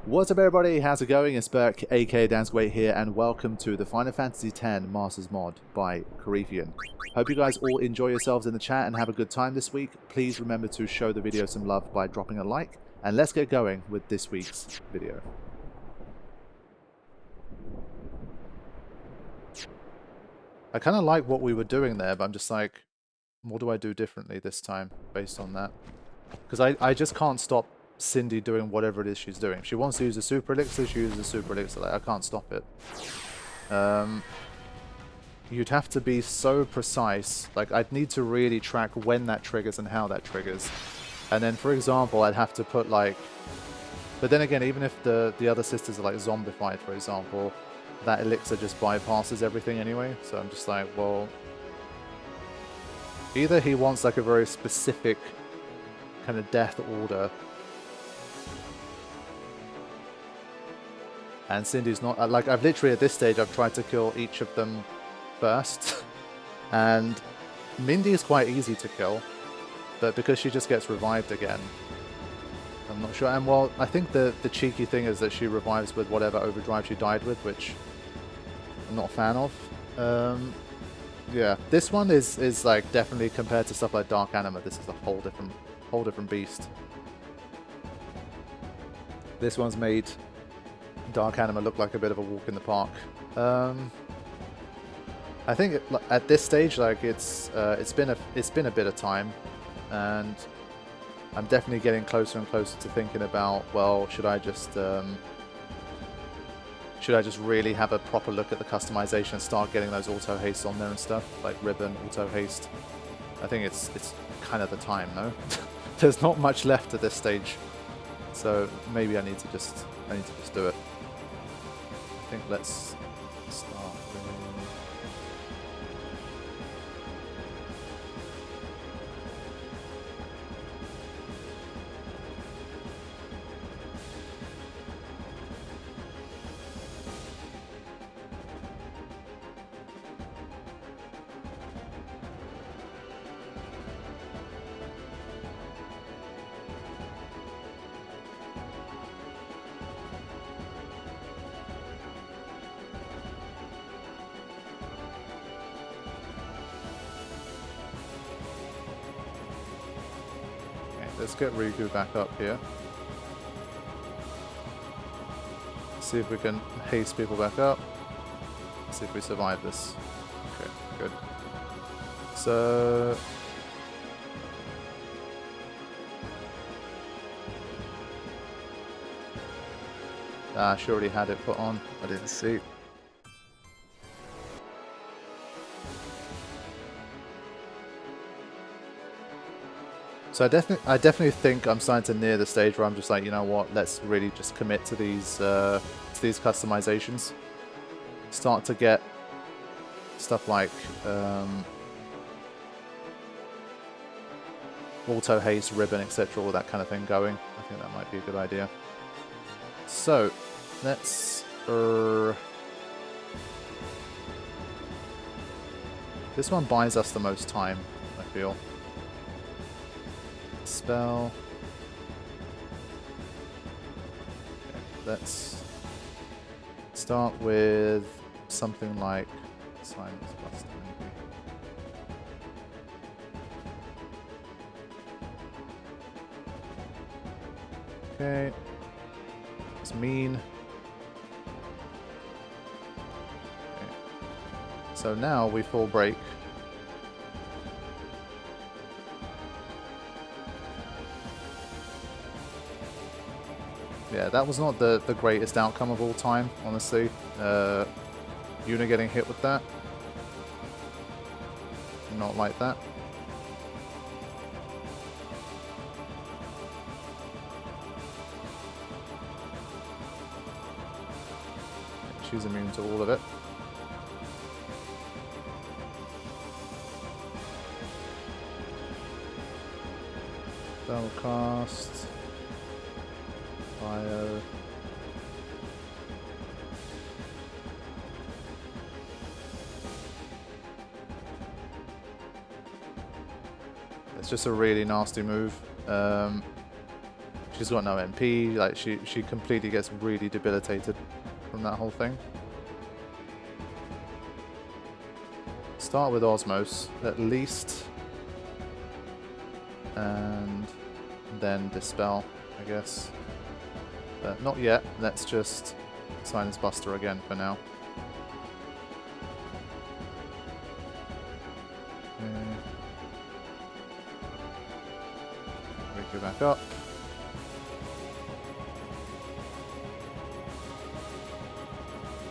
What's up everybody, how's it going? It's Burke, aka Dansgway here, and welcome to the Final Fantasy X Masters mod by Karifean. Hope you guys all enjoy yourselves in the chat and have a good time this week. Please remember to show the video some love by dropping a like, and let's get going with this week's video. I kind of like what we were doing there, but I'm just like, what do I do differently this time based on that? Because I just can't stop Cindy doing whatever it is she's doing. If she wants to use a super elixir, she uses a super elixir. Like, I can't stop it. You'd have to be so precise. Like, I'd need to really track when that triggers and how that triggers. And then, for example, I'd have to put like... But then again, even if the other sisters are like zombified, for example, that elixir just bypasses everything anyway. So I'm just like, well... Either he wants like a very specific kind of death order, and Cindy's not, like, I've literally at this stage I've tried to kill each of them first, and Mindy is quite easy to kill, but because she just gets revived again, I'm not sure. And well, I think the cheeky thing is that she revives with whatever overdrive she died with, which I'm not a fan of. Yeah, this one is like definitely, compared to stuff like Dark Anima, this is a whole different beast. This one's made Dark Anima look like a bit of a walk in the park. I think at this stage, like, it's been a bit of time, and I'm definitely getting closer and closer to thinking about, well, should I just really have a proper look at the customization and start getting those auto haste on there and stuff, like ribbon, auto haste. I think it's kind of the time, no? There's not much left at this stage, so maybe I need to just do it. I think let's start with... Let's get Riku back up here. See if we can haste people back up. See if we survive this. Okay, good. So... she already had it put on. I didn't see. So I definitely think I'm starting to near the stage where I'm just like, you know what, let's really just commit to these customizations. Start to get stuff like auto haste, ribbon, etc., all that kind of thing going. I think that might be a good idea. So let's this one buys us the most time, I feel. Spell. Okay, let's start with something like Silence Buster, maybe. Okay. It's mean. Okay. So now we full break. Yeah, that was not the greatest outcome of all time, honestly. Yuna getting hit with that. Not like that. She's immune to all of it. Double cast. Bio. It's just a really nasty move. She's got no MP, like she completely gets really debilitated from that whole thing. Start with Osmos, at least. And then Dispel, I guess. But not yet, let's just Silence Buster again for now. Go back up.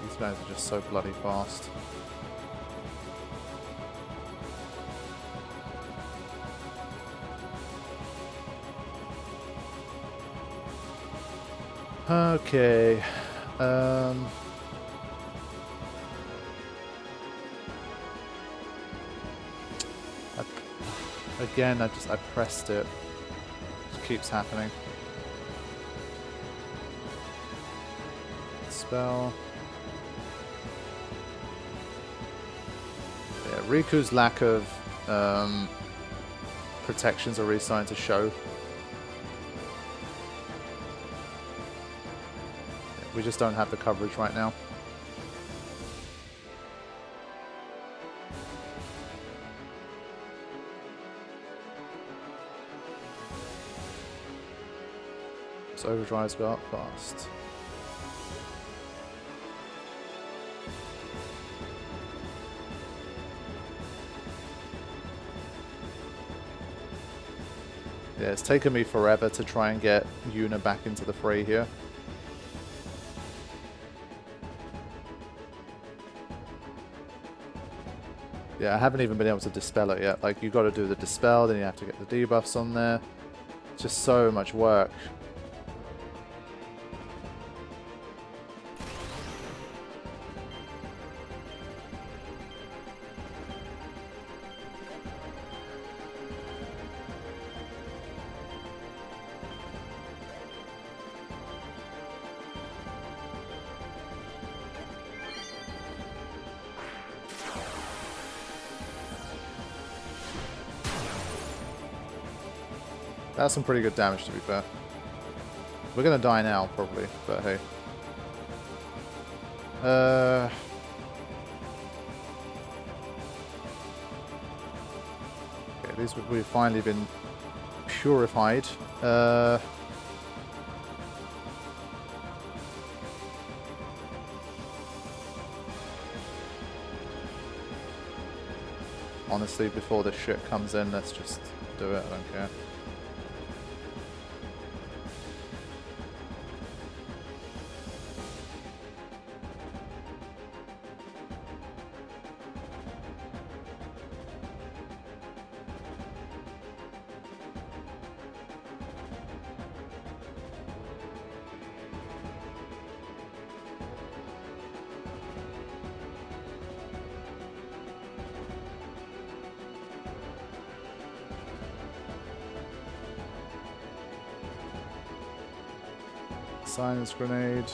These guys are just so bloody fast. Okay. Again, I pressed it. Keeps happening. Spell. Yeah, Riku's lack of protections are really starting to show. We just don't have the coverage right now. So overdrives go up fast. Yeah, it's taken me forever to try and get Yuna back into the fray here. Yeah, I haven't even been able to dispel it yet. Like, you got to do the dispel, then you have to get the debuffs on there. It's just so much work. That's some pretty good damage, to be fair. We're gonna die now, probably, but hey. Okay, at least we've finally been purified. Honestly, before this shit comes in, let's just do it, I don't care. Silence grenade.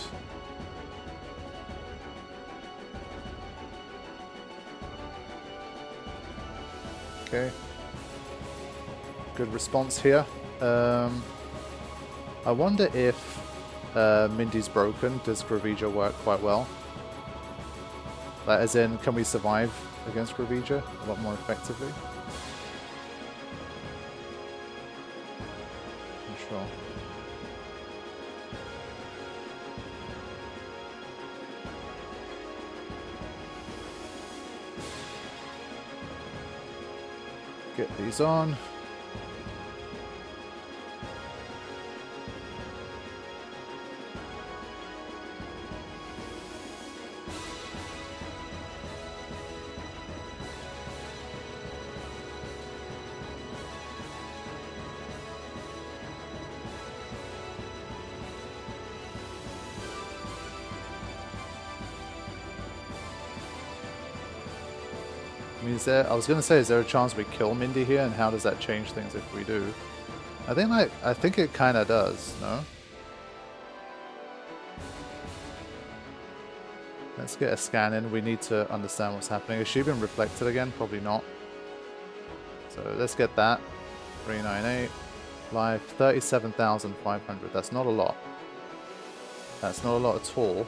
Okay. Good response here. I wonder if Mindy's broken. Does Gravija work quite well? Like, as in, can we survive against Gravija a lot more effectively? I'm sure. Get these on. I mean, I was going to say, is there a chance we kill Mindy here, and how does that change things if we do? I think it kind of does, no? Let's get a scan in. We need to understand what's happening. Has she been reflected again? Probably not. So let's get that. 398. Life 37,500. That's not a lot. That's not a lot at all.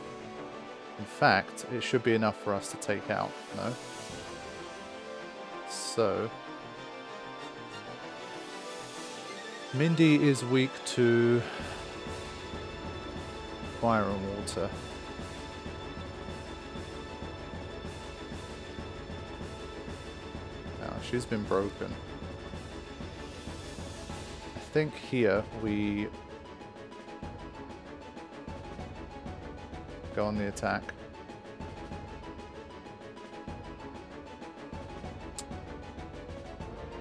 In fact, it should be enough for us to take out, no? So... Mindy is weak to fire and water. Now, she's been broken. I think here we go on the attack.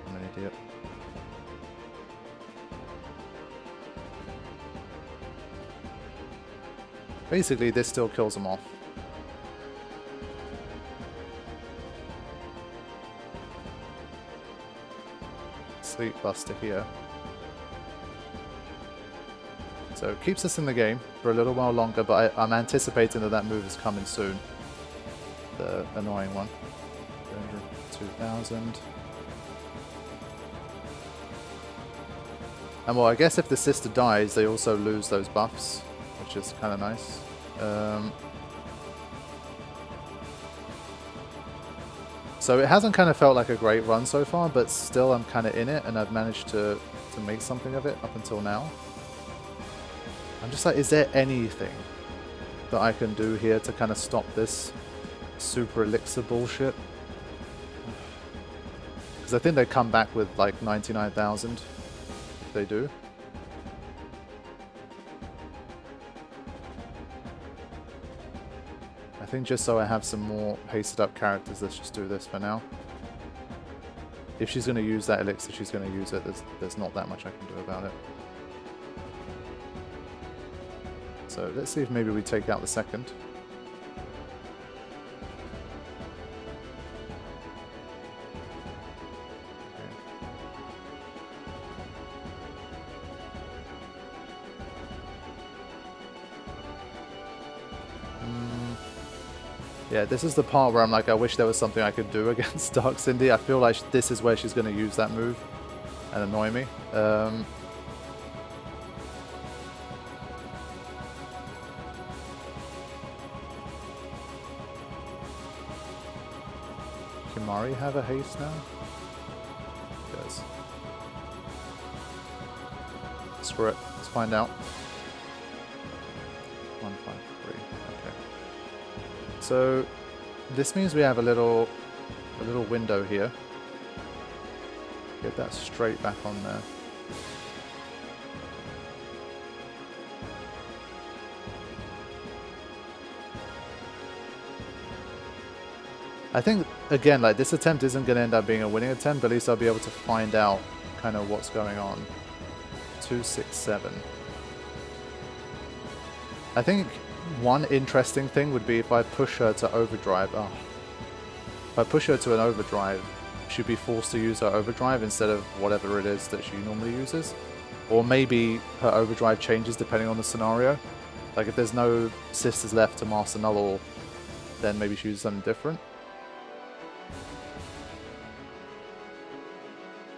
I'm an idiot. Basically, this still kills them off. Sleep Buster here. So it keeps us in the game for a little while longer, but I'm anticipating that that move is coming soon. The annoying one. 2,000. And well, I guess if the sister dies, they also lose those buffs, which is kind of nice. So it hasn't kind of felt like a great run so far, but still I'm kind of in it, and I've managed to make something of it up until now. I'm just like, is there anything that I can do here to kind of stop this super elixir bullshit? Because I think they come back with like 99,000 if they do. I think just so I have some more pasted up characters, let's just do this for now. If she's going to use that elixir, she's going to use it. There's not that much I can do about it. So let's see if maybe we take out the second. Yeah, this is the part where I'm like, I wish there was something I could do against Dark Cindy. I feel like this is where she's going to use that move and annoy me. Kimari have a haste now? Yes. Screw it. Let's find out. 153. Okay. So this means we have a little window here. Get that straight back on there. I think, again, like this attempt isn't going to end up being a winning attempt, but at least I'll be able to find out kind of what's going on. 267. I think one interesting thing would be if I push her to overdrive. Oh. If I push her to an overdrive, she'd be forced to use her overdrive instead of whatever it is that she normally uses. Or maybe her overdrive changes depending on the scenario. Like if there's no sisters left to master null all, then maybe she uses something different.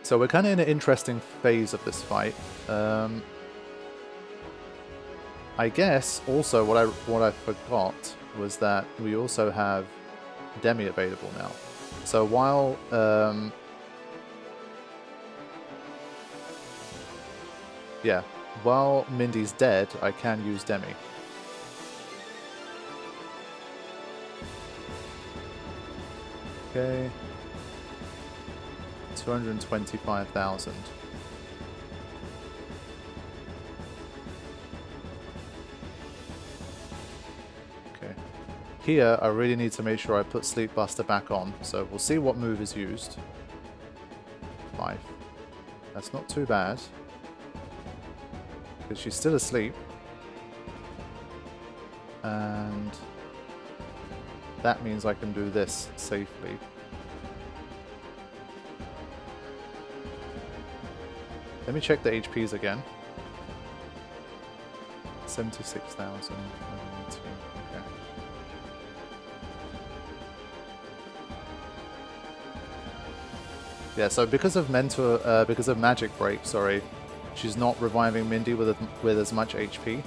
So we're kind of in an interesting phase of this fight. I guess also what I forgot was that we also have Demi available now. So while while Mindy's dead, I can use Demi. Okay. 225,000. Okay. Here, I really need to make sure I put Sleep Buster back on. So we'll see what move is used. 5. That's not too bad. Because she's still asleep. And that means I can do this safely. Let me check the HPs again. 76,000. Okay. Yeah, so because of magic break, sorry, she's not reviving Mindy with as much HP.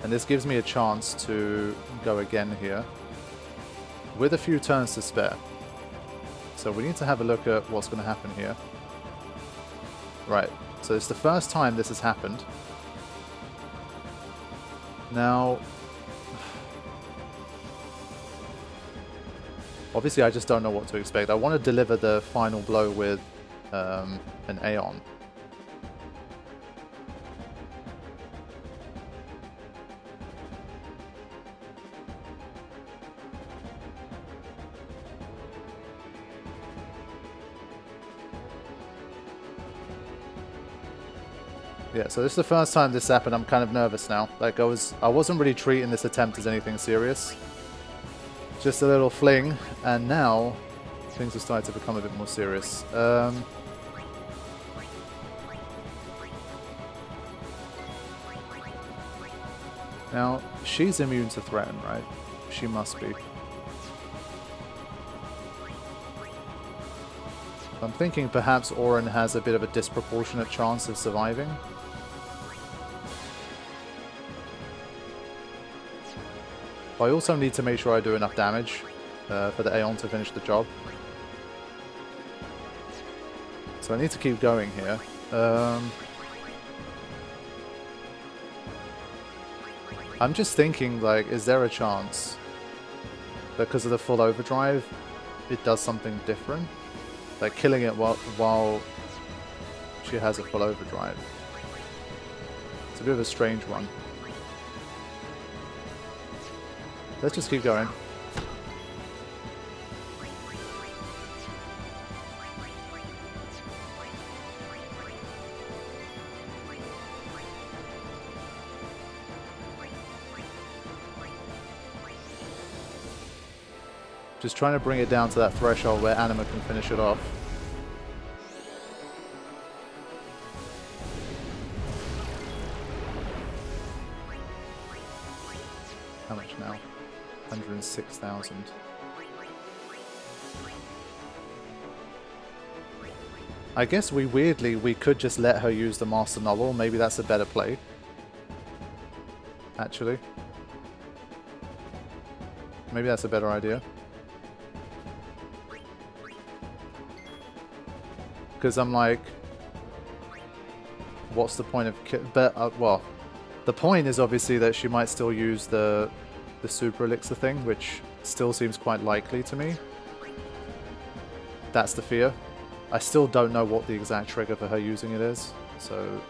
And this gives me a chance to go again here with a few turns to spare. So we need to have a look at what's going to happen here. Right, so it's the first time this has happened. Now, obviously I just don't know what to expect. I want to deliver the final blow with an Aeon. Yeah, so this is the first time this happened. I'm kind of nervous now. Like I wasn't really treating this attempt as anything serious. Just a little fling, and now things are starting to become a bit more serious. Now, she's immune to threaten, right? She must be. I'm thinking perhaps Auron has a bit of a disproportionate chance of surviving. I also need to make sure I do enough damage for the Aeon to finish the job. So I need to keep going here. I'm just thinking, like, is there a chance that because of the full overdrive, it does something different? Like killing it while she has a full overdrive. It's a bit of a strange one. Let's just keep going. Just trying to bring it down to that threshold where Anima can finish it off. How much now? 106,000. I guess we could just let her use the Master Novel. Maybe that's a better play. Actually. Maybe that's a better idea. Because I'm like, what's the point of... well, the point is obviously that she might still use the Super Elixir thing, which still seems quite likely to me. That's the fear. I still don't know what the exact trigger for her using it is, so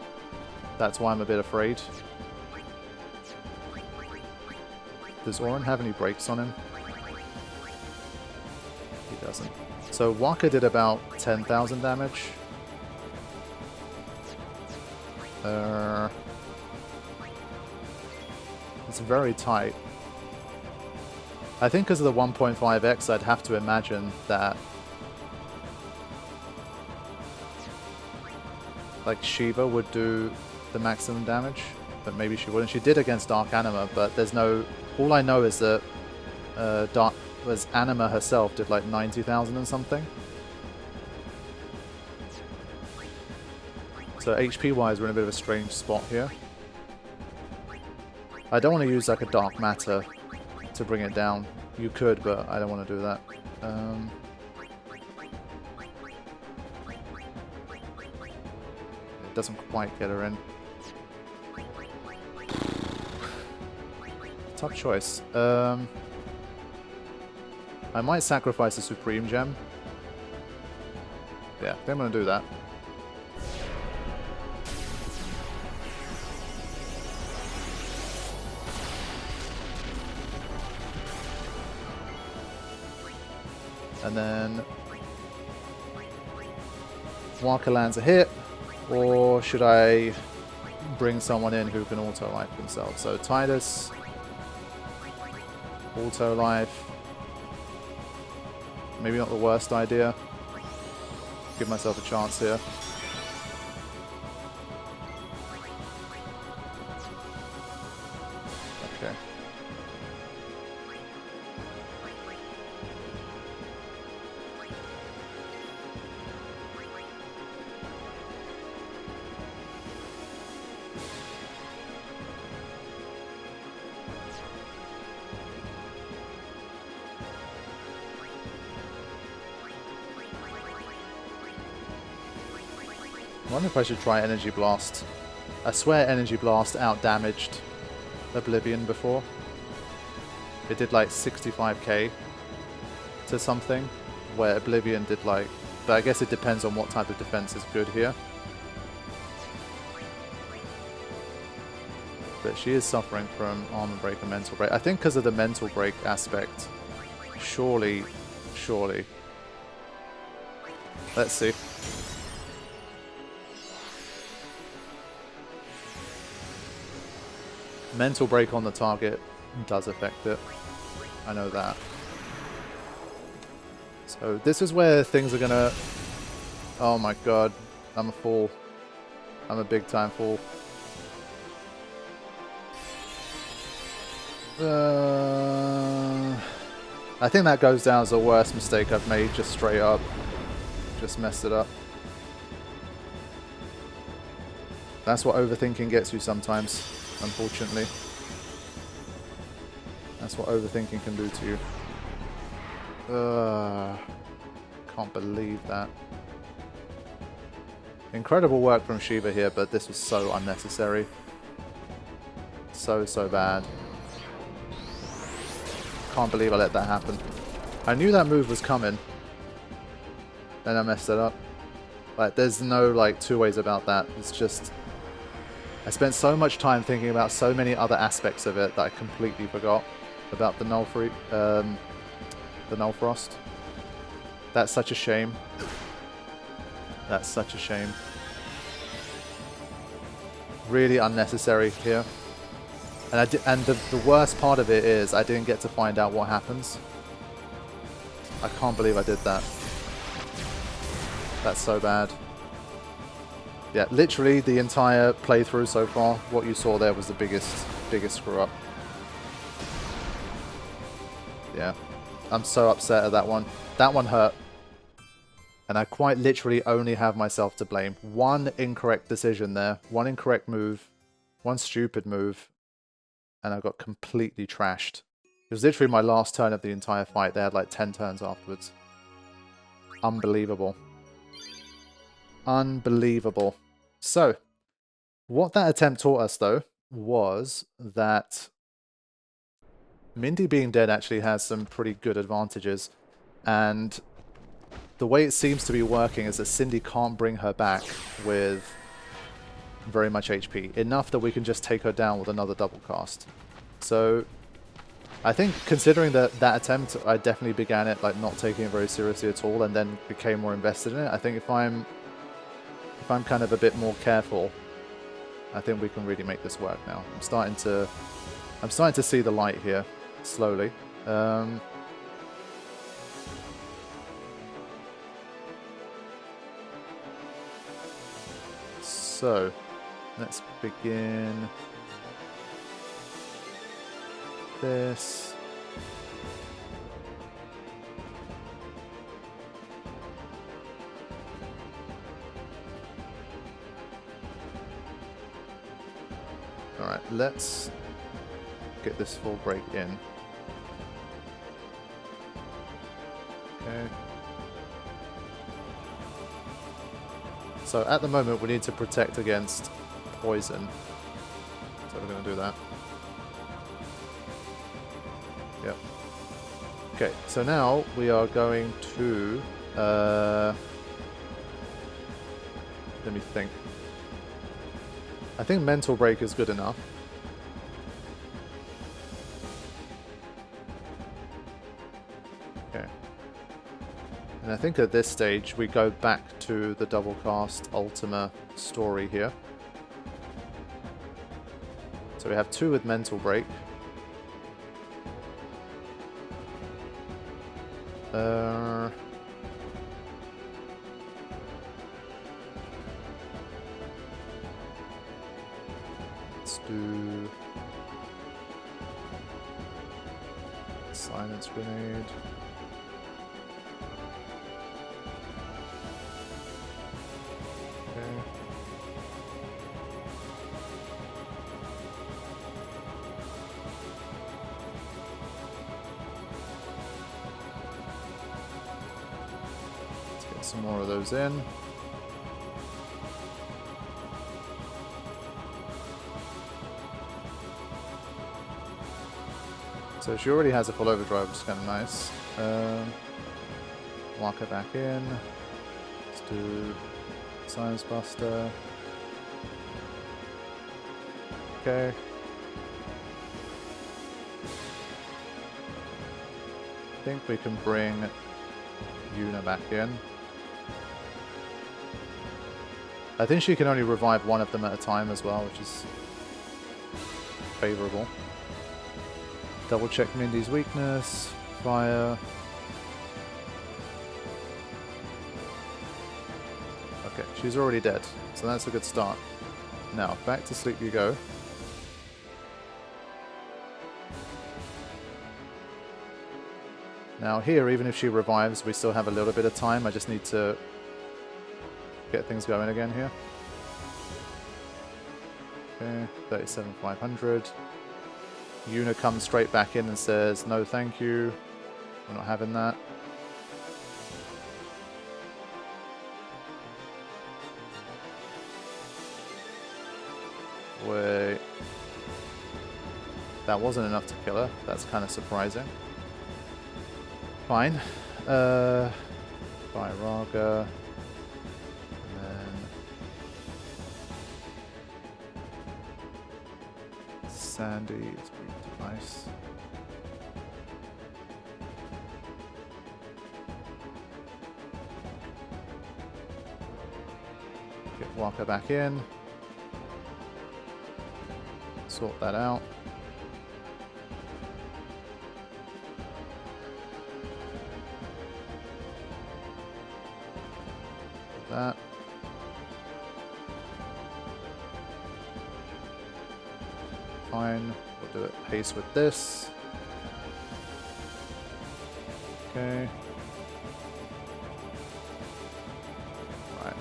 that's why I'm a bit afraid. Does Auron have any brakes on him? He doesn't. So Waka did about 10,000 damage. It's very tight. I think because of the 1.5x, I'd have to imagine that like Shiva would do the maximum damage, but maybe she wouldn't. She did against Dark Anima, but there's no... All I know is that Anima herself did like 90,000 and something. So HP wise, we're in a bit of a strange spot here. I don't want to use like a Dark Matter to bring it down. You could, but I don't want to do that. It doesn't quite get her in. Tough choice. I might sacrifice a Supreme Gem. Yeah, I think I'm going to do that. And then Waka lands a hit, or should I bring someone in who can auto-life themselves? So Tidus, auto-life. Maybe not the worst idea. Give myself a chance here. Okay. I wonder if I should try Energy Blast. I swear Energy Blast out-damaged Oblivion before. It did like 65k to something, where Oblivion did like... But I guess it depends on what type of defense is good here. But she is suffering from Armor Break and Mental Break. I think because of the Mental Break aspect. Surely. Let's see. Mental Break on the target does affect it. I know that. So this is where things are gonna... Oh my god. I'm a fool. I'm a big time fool. I think that goes down as the worst mistake I've made, just straight up. Just messed it up. That's what overthinking gets you sometimes, unfortunately. That's what overthinking can do to you. Can't believe that. Incredible work from Shiva here, but this was so unnecessary. So bad. Can't believe I let that happen. I knew that move was coming. Then I messed it up. Like, there's no, like, two ways about that. It's just... I spent so much time thinking about so many other aspects of it that I completely forgot about the Null Frost. That's such a shame. That's such a shame. Really unnecessary here. And the worst part of it is I didn't get to find out what happens. I can't believe I did that. That's so bad. Yeah, literally the entire playthrough so far, what you saw there was the biggest screw up. Yeah, I'm so upset at that one. That one hurt. And I quite literally only have myself to blame. One incorrect decision there, one incorrect move, one stupid move, and I got completely trashed. It was literally my last turn of the entire fight. They had like 10 turns afterwards. Unbelievable. Unbelievable. So, what that attempt taught us, though, was that Mindy being dead actually has some pretty good advantages. And the way it seems to be working is that Cindy can't bring her back with very much HP. Enough that we can just take her down with another double cast. So, I think considering that attempt, I definitely began it like not taking it very seriously at all, and then became more invested in it. I think if I'm kind of a bit more careful, I think we can really make this work now. I'm starting to see the light here slowly. So let's begin this. Alright, let's get this full break in. Okay. So at the moment we need to protect against poison. So we're going to do that. Yep. Okay, so now we are going to... let me think. I think Mental Break is good enough. Okay. And I think at this stage we go back to the double cast Ultima story here. So we have 2 with Mental Break. Let's do Silence Grenade. Okay. Let's get some more of those in. So she already has a full overdrive, which is kind of nice. Walk her back in. Let's do Science Buster. Okay. I think we can bring Yuna back in. I think she can only revive one of them at a time as well, which is favourable. Double check Mindy's weakness. Fire. Okay, she's already dead, so that's a good start. Now, back to sleep you go. Now here, even if she revives, we still have a little bit of time. I just need to get things going again here. Okay, 37,500. Yuna comes straight back in and says, no thank you, we're not having that. Wait. That wasn't enough to kill her. That's kind of surprising. Fine. By Raga. And then Sandy is pretty nice. Get Walker back in. Sort that out. That. Fine. We'll do it pace with this. Okay. Right.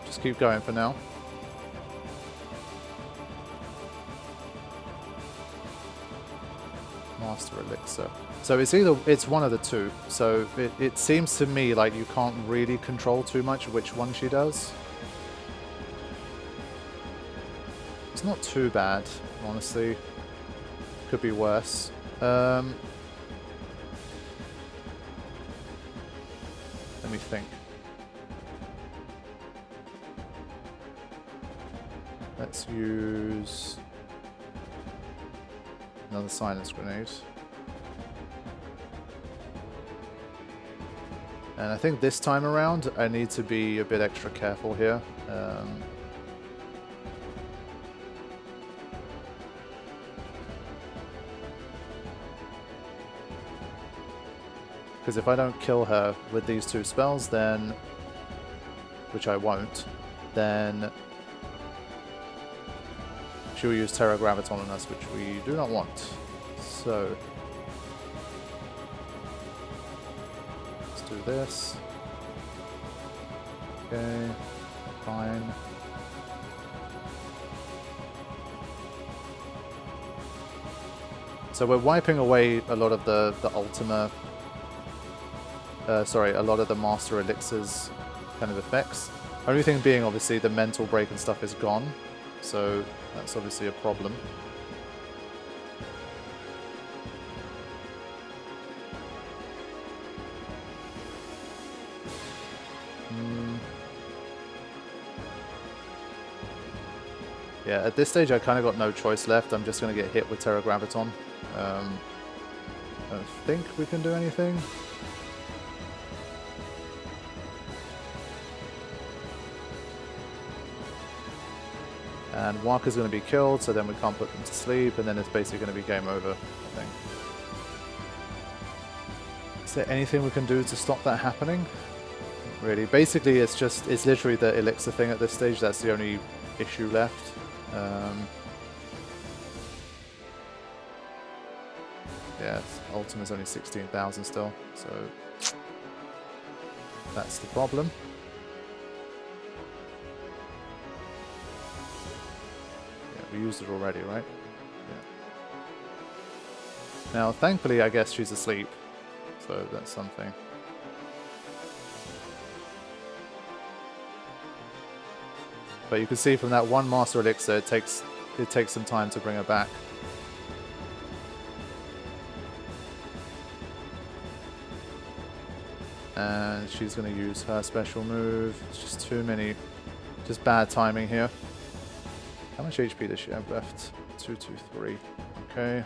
Just keep going for now. Master Elixir. So it's one of the two. So it seems to me like you can't really control too much which one she does. It's not too bad, honestly. Could be worse. Let me think. Let's use another silence grenade. And I think this time around I need to be a bit extra careful here. Because if I don't kill her with these two spells, then, which I won't, then she will use Terra Graviton on us, which we do not want. So let's do this. Okay, fine. So we're wiping away a lot of the Ultima. Sorry, a lot of the Master Elixirs kind of effects. Only thing being, obviously, the mental break and stuff is gone. So that's obviously a problem. Yeah, at this stage I kind of got no choice left. I'm just going to get hit with Terra Graviton. I don't think we can do anything. And Walker's going to be killed, so then we can't put them to sleep, and then it's basically going to be game over, I think. Is there anything we can do to stop that happening? Not really. Basically, it's literally the elixir thing at this stage. That's the only issue left. Yeah, Ultima's only 16,000 still, so that's the problem. We used it already, right? Yeah. Now, thankfully, I guess she's asleep, so that's something. But you can see from that one Master Elixir, it takes some time to bring her back. And she's going to use her special move. It's just too many, just bad timing here. How much HP does she have left? 223. Okay.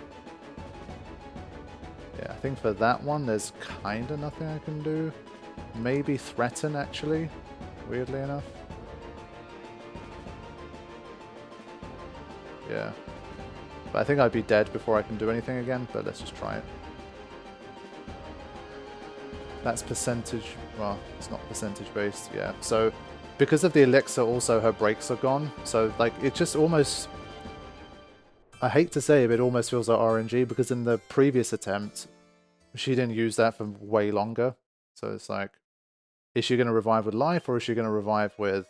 Yeah, I think for that one, there's kind of nothing I can do. Maybe threaten, actually, weirdly enough. Yeah. But I think I'd be dead before I can do anything again, but let's just try it. That's percentage, well, it's not percentage based, yeah. So, because of the elixir also, her breaks are gone. So, like, it just almost, I hate to say it, but it almost feels like RNG, because in the previous attempt, she didn't use that for way longer. So it's like, is she going to revive with life, or is she going to revive with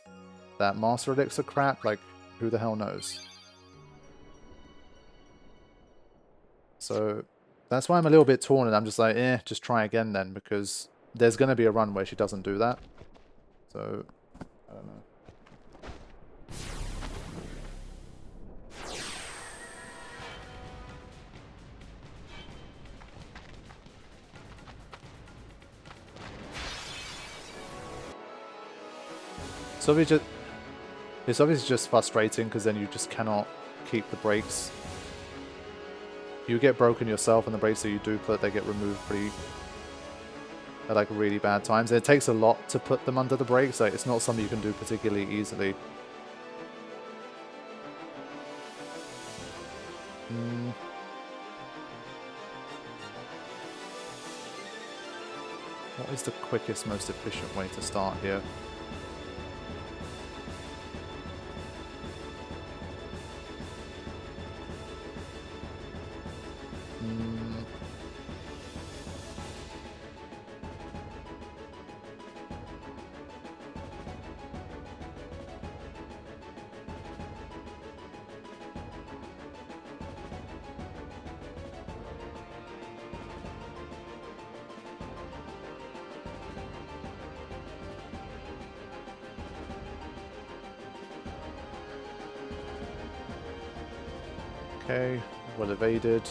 that Master Elixir crap? Like, who the hell knows? So, that's why I'm a little bit torn, and I'm just like, just try again then, because there's going to be a run where she doesn't do that. So, I don't know. So it's obviously just frustrating, because then you just cannot keep the breaks. You get broken yourself, and the breaks that you do put, they get removed pretty at like really bad times. And it takes a lot to put them under the breaks. Like, it's not something you can do particularly easily. What is the quickest, most efficient way to start here? Okay, well evaded.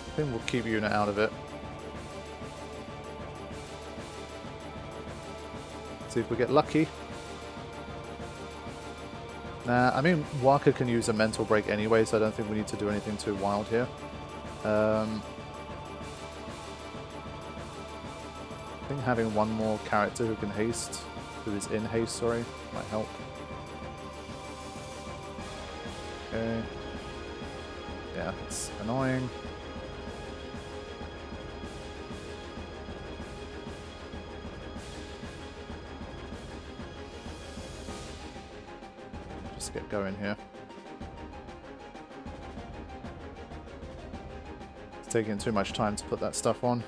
I think we'll keep unit out of it. See if we get lucky. Nah, I mean, Waka can use a mental break anyway, so I don't think we need to do anything too wild here. I think having one more character who can haste, who is in haste, sorry, might help. Okay. Yeah, it's annoying. Just get going here. It's taking too much time to put that stuff on.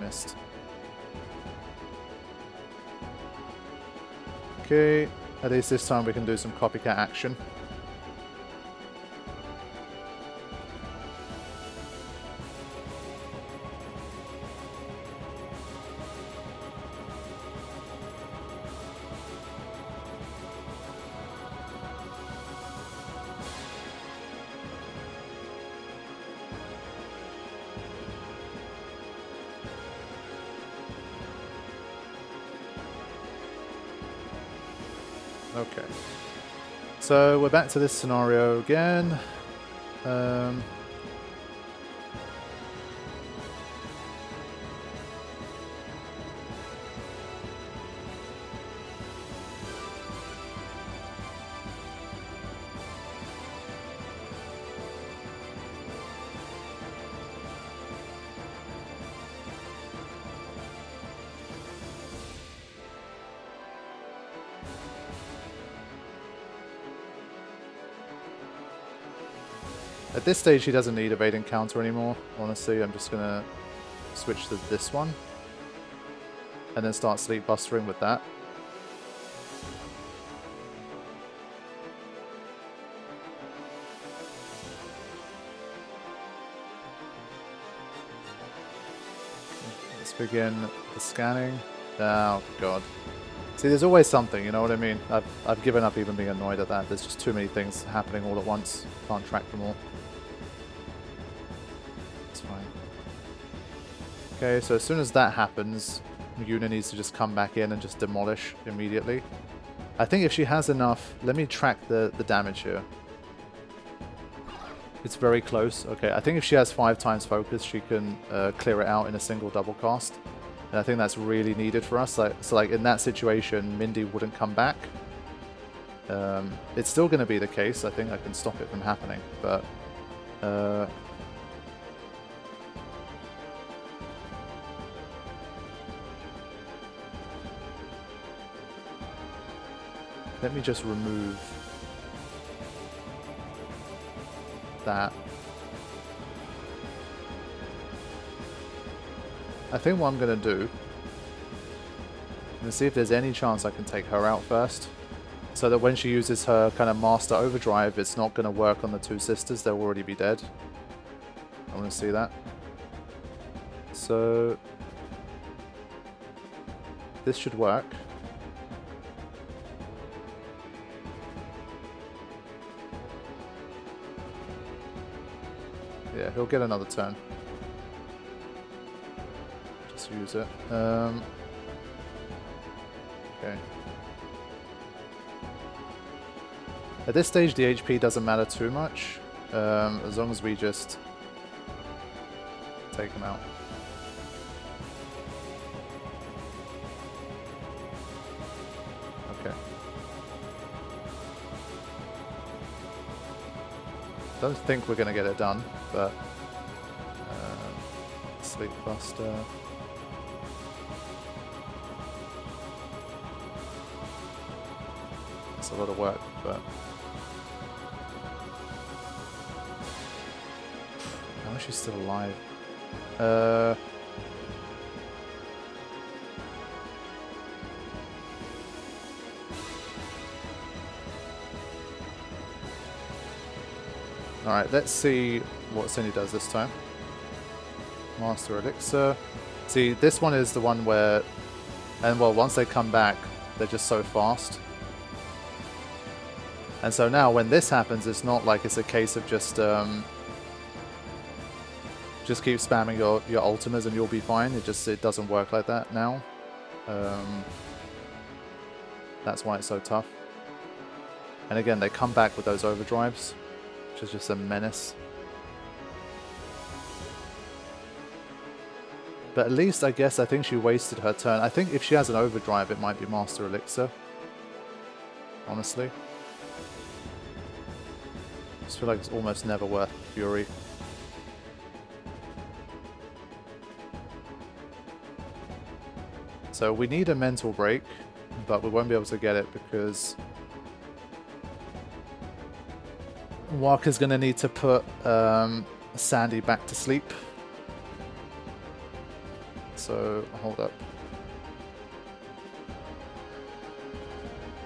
Missed. Okay, at least this time we can do some copycat action. Okay, so we're back to this scenario again. At this stage, he doesn't need evade encounter anymore. Honestly, I'm just gonna switch to this one. And then start sleep bustering with that. Let's begin the scanning. Oh god. See, there's always something, you know what I mean? I've given up even being annoyed at that. There's just too many things happening all at once. Can't track them all. It's fine. Okay, so as soon as that happens, Yuna needs to just come back in and just demolish immediately. I think if she has enough... Let me track the damage here. It's very close. Okay, I think if she has 5 times focus, she can clear it out in a single double cast. And I think that's really needed for us. So like in that situation, Mindy wouldn't come back. It's still going to be the case. I think I can stop it from happening. But let me just remove that. I think what I'm going to do is see if there's any chance I can take her out first. So that when she uses her kind of master overdrive, it's not going to work on the 2 sisters. They'll already be dead. I want to see that. So this should work. Yeah, he'll get another turn. Just use it. Okay. At this stage, the HP doesn't matter too much, as long as we just take him out. Okay. Don't think we're going to get it done, but Sleep Buster. It's a lot of work, but how is she still alive? Alright, let's see what Cindy does this time. Master Elixir. See, this one is the one where, and well, once they come back, they're just so fast. And so now when this happens, it's not like it's a case of just keep spamming your ultimas and you'll be fine. It doesn't work like that now. That's why it's so tough. And again, they come back with those overdrives, which is just a menace. But at least, I think she wasted her turn. I think if she has an overdrive, it might be Master Elixir. Honestly. I just feel like it's almost never worth Fury. So we need a mental break, but we won't be able to get it because Walker's going to need to put Sandy back to sleep. So, hold up.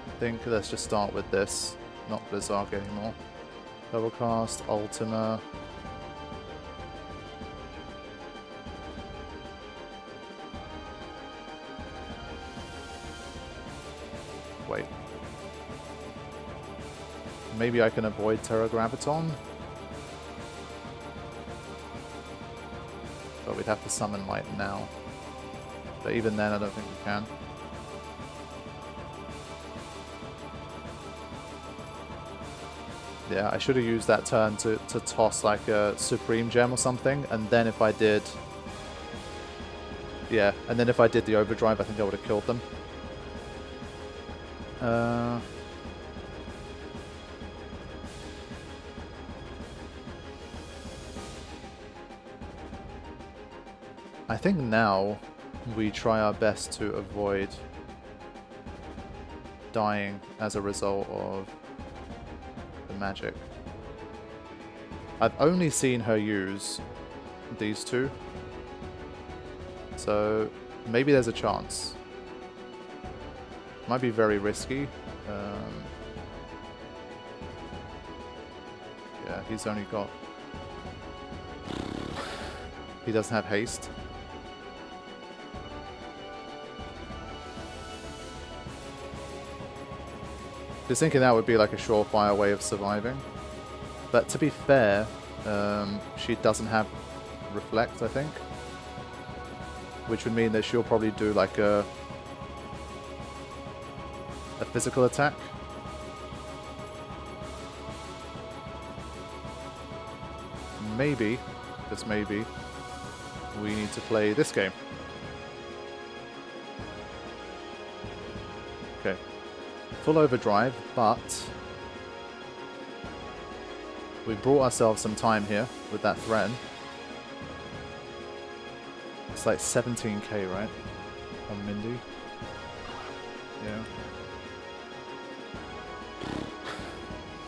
I think let's just start with this, not Berserk anymore. Doublecast, Ultima. Wait. Maybe I can avoid Terra Graviton? But we'd have to summon Light now. But even then, I don't think we can. Yeah, I should have used that turn to toss like a Supreme Gem or something, and then if I did... Yeah, and then if I did the Overdrive, I think I would have killed them. I think now we try our best to avoid dying as a result of the magic. I've only seen her use these two. So maybe there's a chance. Might be very risky. Yeah, he's only got... He doesn't have haste. Just thinking that would be like a surefire way of surviving. But to be fair, she doesn't have reflect, I think. Which would mean that she'll probably do like a physical attack. Maybe, just maybe, we need to play this game. Okay. Full overdrive, but we brought ourselves some time here with that threaten. It's like 17k, right? On Mindy. Yeah.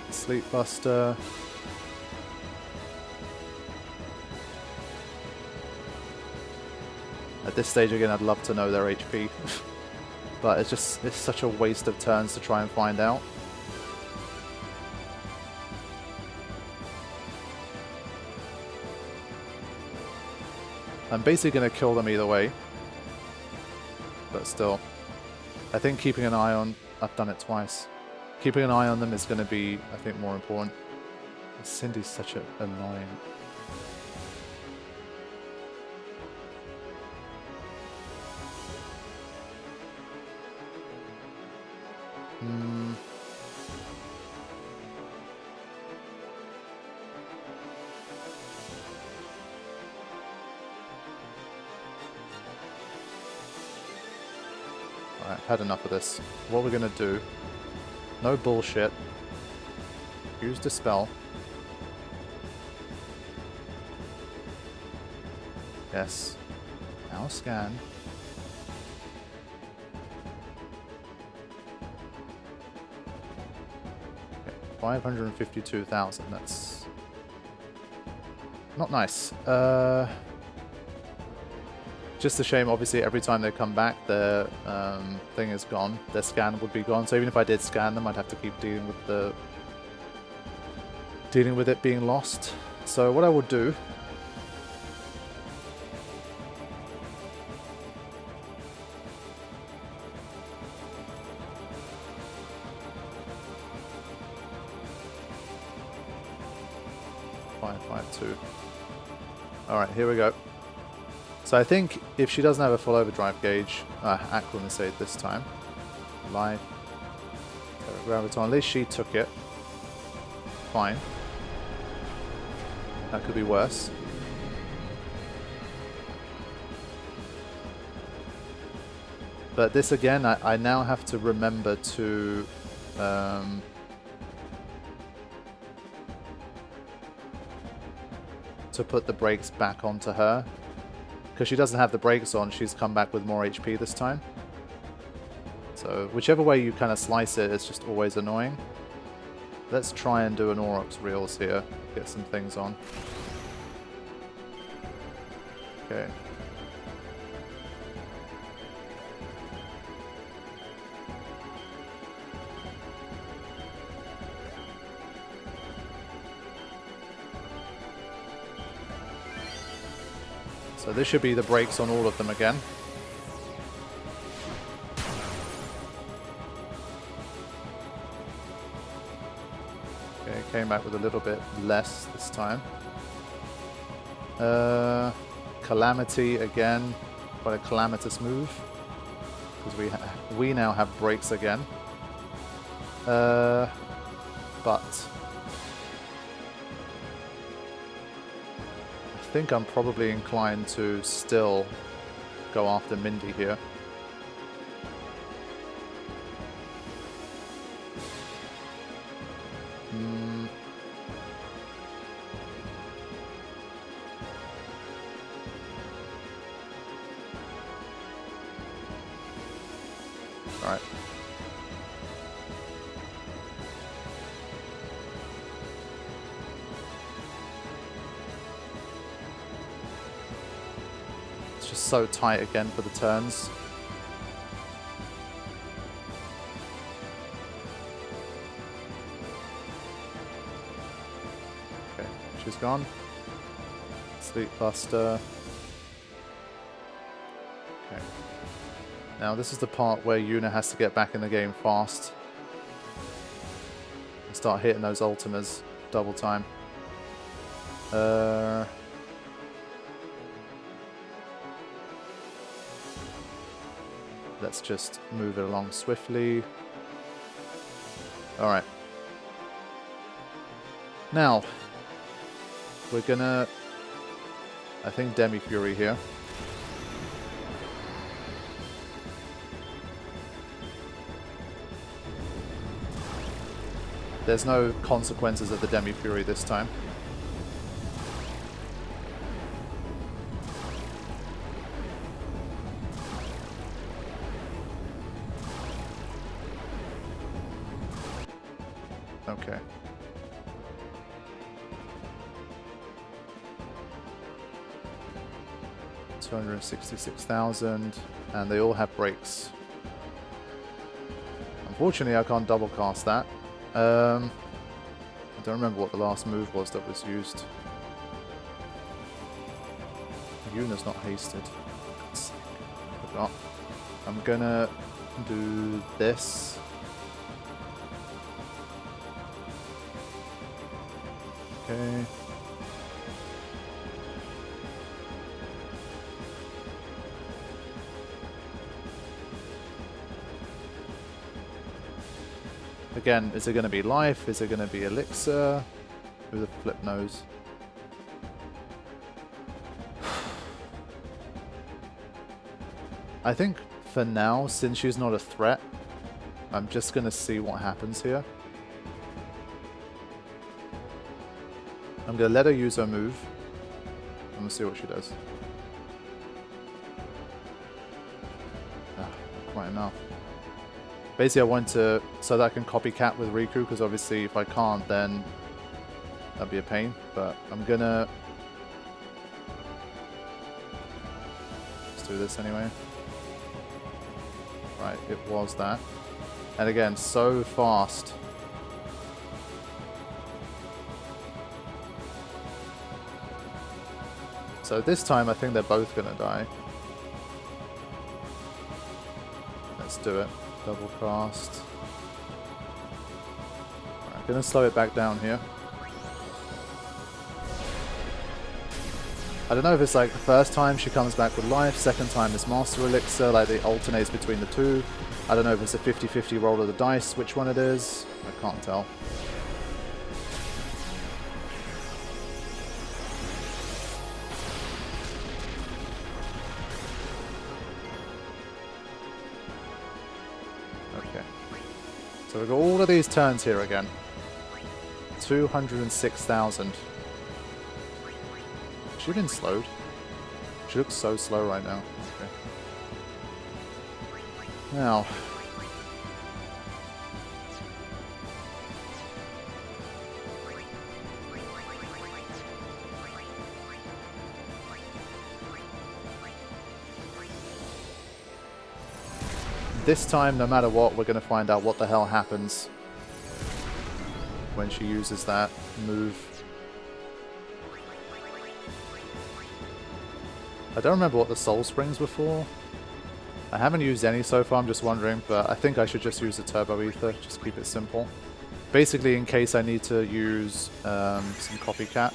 Sleep Buster. At this stage again, I'd love to know their HP. But it's such a waste of turns to try and find out. I'm basically going to kill them either way. But still. I think keeping an eye on... I've done it twice. Keeping an eye on them is going to be, I think, more important. Cindy's such a line. Alright, I've had enough of this. What we're going to do... No bullshit. Use Dispel. Yes. Now scan. Okay, 552,000. That's not nice. Just a shame, obviously, every time they come back, their thing is gone. Their scan would be gone. So even if I did scan them, I'd have to keep dealing with it being lost. So what I would do... Alright, here we go. So I think if she doesn't have a full overdrive gauge, acclimated this time. Life. Graviton, at least she took it. Fine. That could be worse. But this again, I now have to remember to... to put the brakes back onto her. Because she doesn't have the brakes on, she's come back with more HP this time. So whichever way you kind of slice it, it's just always annoying. Let's try and do an Aurochs Reels here. Get some things on. Okay. So this should be the brakes on all of them again. Okay, came back with a little bit less this time. Calamity again, quite a calamitous move. Because we now have brakes again. But... I think I'm probably inclined to still go after Mindy here. All right. It's just so tight again for the turns. Okay, she's gone. Sleep Buster. Okay. Now this is the part where Yuna has to get back in the game fast. And start hitting those ultimas double time. Let's just move it along swiftly. Alright. Now, we're gonna, I think, Demi Fury here. There's no consequences of the Demi Fury this time. Okay. $266,000, and they all have breaks. Unfortunately, I can't double cast that. I don't remember what the last move was that was used. Yuna's not hasted. Forgot. I'm gonna do this. Okay. Again, is it going to be life? Is it going to be elixir? Who the flip knows? I think for now, since she's not a threat, I'm just going to see what happens here. I'm going to let her use her move. I'm going to see what she does. Ah, quite enough. Basically, I want to, so that I can copycat with Riku, because obviously if I can't, then that'd be a pain. But I'm gonna just do this anyway. Right, it was that. And again, so fast. So this time I think they're both gonna die. Let's do it. Double cast. Right, I'm gonna slow it back down here. I don't know if it's like the first time she comes back with life, second time is Master Elixir, like it alternates between the two. I don't know if it's a 50-50 roll of the dice, which one it is. I can't tell. So we've got all of these turns here again. 206,000. Has she been slowed? She looks so slow right now. Okay. Now. This time, no matter what, we're going to find out what the hell happens when she uses that move. I don't remember what the Soul Springs were for. I haven't used any so far, I'm just wondering, but I think I should just use the Turbo Ether, just keep it simple. Basically, in case I need to use some copycat.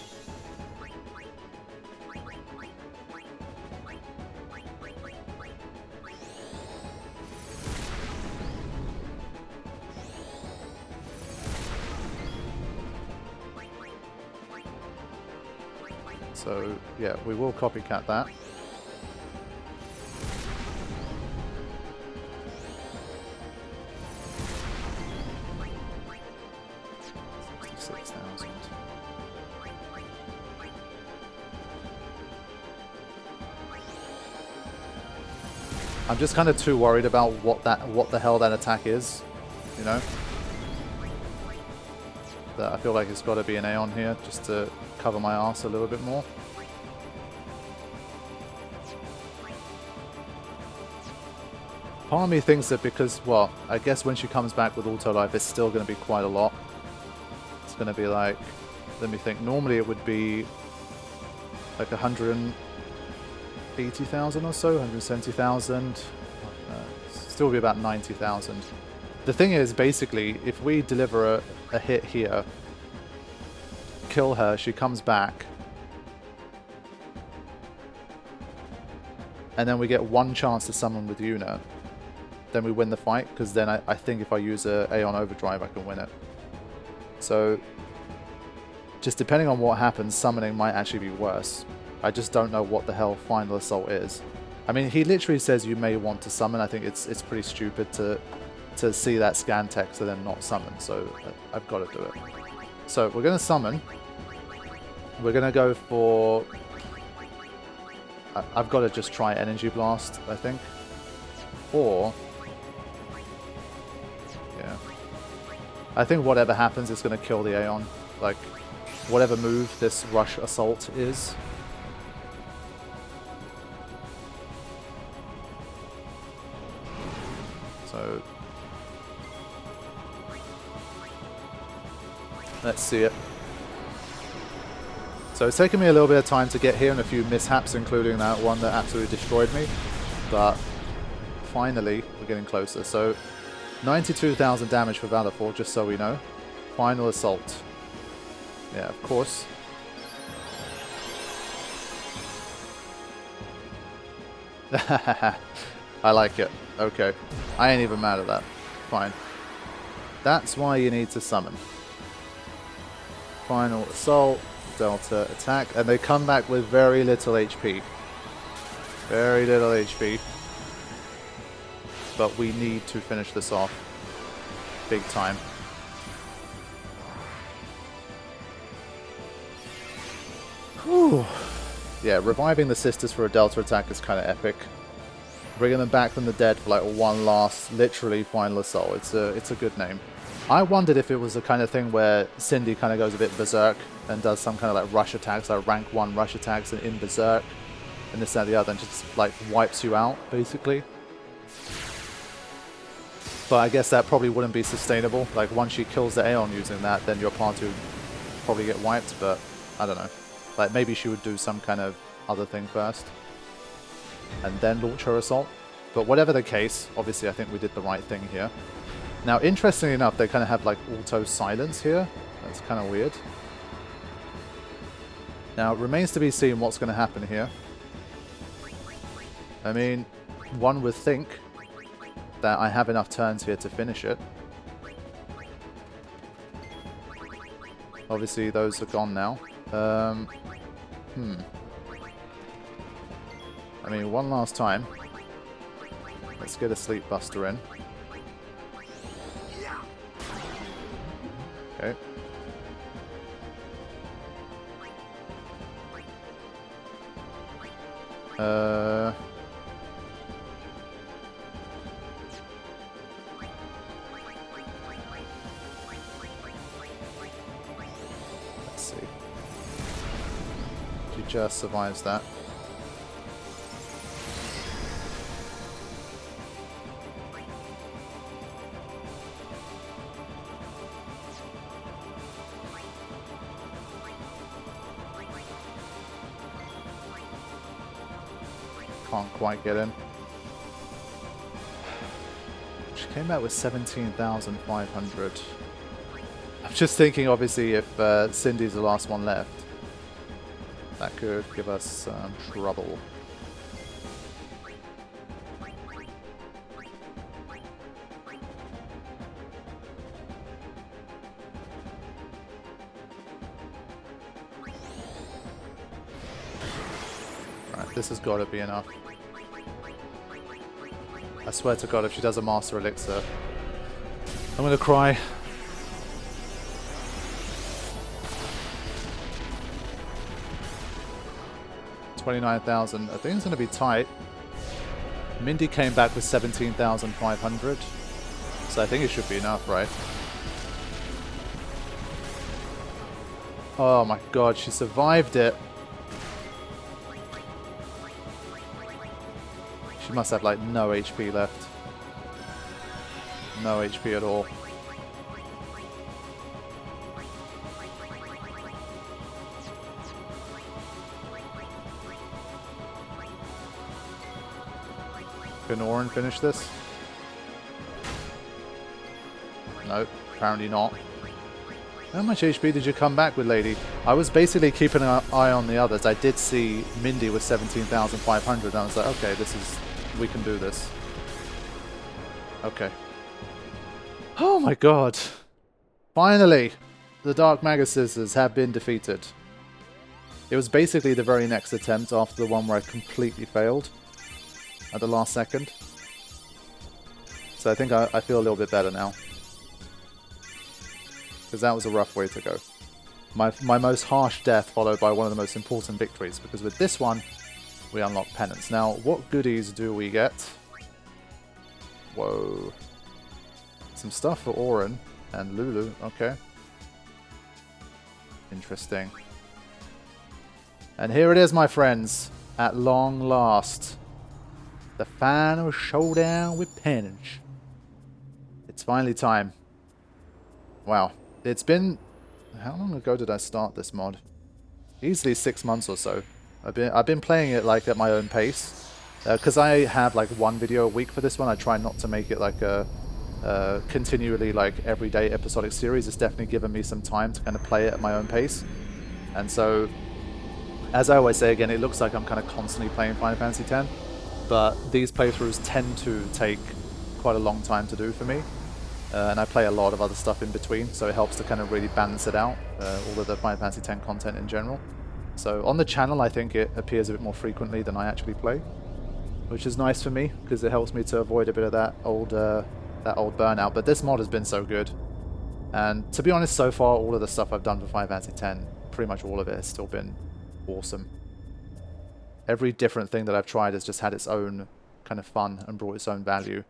So, yeah, we will copycat that. I'm just kind of too worried about what the hell that attack is, you know? That I feel like it's got to be an Aeon here just to cover my ass a little bit more. Part of me thinks that because, well, I guess when she comes back with auto life, it's still going to be quite a lot. It's going to be like, let me think, normally it would be like 180,000 or so, 170,000. Still be about 90,000. The thing is, basically, if we deliver a hit here, kill her, she comes back, and then we get one chance to summon with Yuna, then we win the fight, because then I think if I use a Aeon Overdrive, I can win it. So, just depending on what happens, summoning might actually be worse. I just don't know what the hell Final Assault is. I mean, he literally says you may want to summon. I think it's pretty stupid to see that scan text and then not summon, so I've got to do it. So, we're going to summon. We're going to go for... I've got to just try Energy Blast, I think. Or... yeah. I think whatever happens is going to kill the Aeon. Like, whatever move this Rush Assault is. So... let's see it. So it's taken me a little bit of time to get here and a few mishaps, including that one that absolutely destroyed me. But finally, we're getting closer. So 92,000 damage for Valorful, just so we know. Final Assault. Yeah, of course. I like it. Okay. I ain't even mad at that. Fine. That's why you need to summon. Final Assault. Delta attack, and they come back with very little HP. Very little HP. But we need to finish this off. Big time. Whew. Yeah, reviving the sisters for a Delta attack is kind of epic. Bringing them back from the dead for like one last, literally Final Assault. It's a good name. I wondered if it was the kind of thing where Cindy kind of goes a bit berserk and does some kind of like rush attacks, like rank 1 rush attacks in berserk, and this, that, and the other, and just like wipes you out, basically. But I guess that probably wouldn't be sustainable. Like, once she kills the Aeon using that, then your party would probably get wiped, but I don't know. Like, maybe she would do some kind of other thing first, and then launch her assault. But whatever the case, obviously I think we did the right thing here. Now, interestingly enough, they kind of have like auto silence here. That's kind of weird. Now, it remains to be seen what's going to happen here. I mean, one would think that I have enough turns here to finish it. Obviously, those are gone now. I mean, one last time. Let's get a Sleep Buster in. Okay. Let's see. She just survives that. Can't quite get in. She came out with 17,500. I'm just thinking, obviously, if Cindy's the last one left, that could give us some trouble. This has got to be enough. I swear to God, if she does a Master Elixir, I'm going to cry. $29,000. I think it's going to be tight. Mindy came back with 17,500. So I think it should be enough, right? Oh my God, she survived it. She must have like no HP left. No HP at all. Can Orin finish this? Nope, apparently not. How much HP did you come back with, lady? I was basically keeping an eye on the others. I did see Mindy with 17,500, and I was like, okay, we can do this. Okay. Oh my god. Finally, the Dark Magus Scissors have been defeated. It was basically the very next attempt after the one where I completely failed at the last second. So I think I feel a little bit better now. Because that was a rough way to go. My most harsh death followed by one of the most important victories, because with this one, we unlock penance. Now, what goodies do we get? Whoa. Some stuff for Orin and Lulu, okay. Interesting. And here it is, my friends, at long last. The final showdown with penance. It's finally time. Wow. It's been... How long ago did I start this mod? Easily 6 months or so. I've been playing it like at my own pace. Because I have like one video a week for this one. I try not to make it like a continually like everyday episodic series. It's definitely given me some time to kind of play it at my own pace. And so, as I always say again, it looks like I'm kind of constantly playing Final Fantasy X. But these playthroughs tend to take quite a long time to do for me. And I play a lot of other stuff in between, so it helps to kind of really balance it out, all of the Final Fantasy X content in general. So on the channel, I think it appears a bit more frequently than I actually play, which is nice for me, because it helps me to avoid a bit of that old burnout. But this mod has been so good. And to be honest, so far, all of the stuff I've done for Final Fantasy X, pretty much all of it has still been awesome. Every different thing that I've tried has just had its own kind of fun and brought its own value.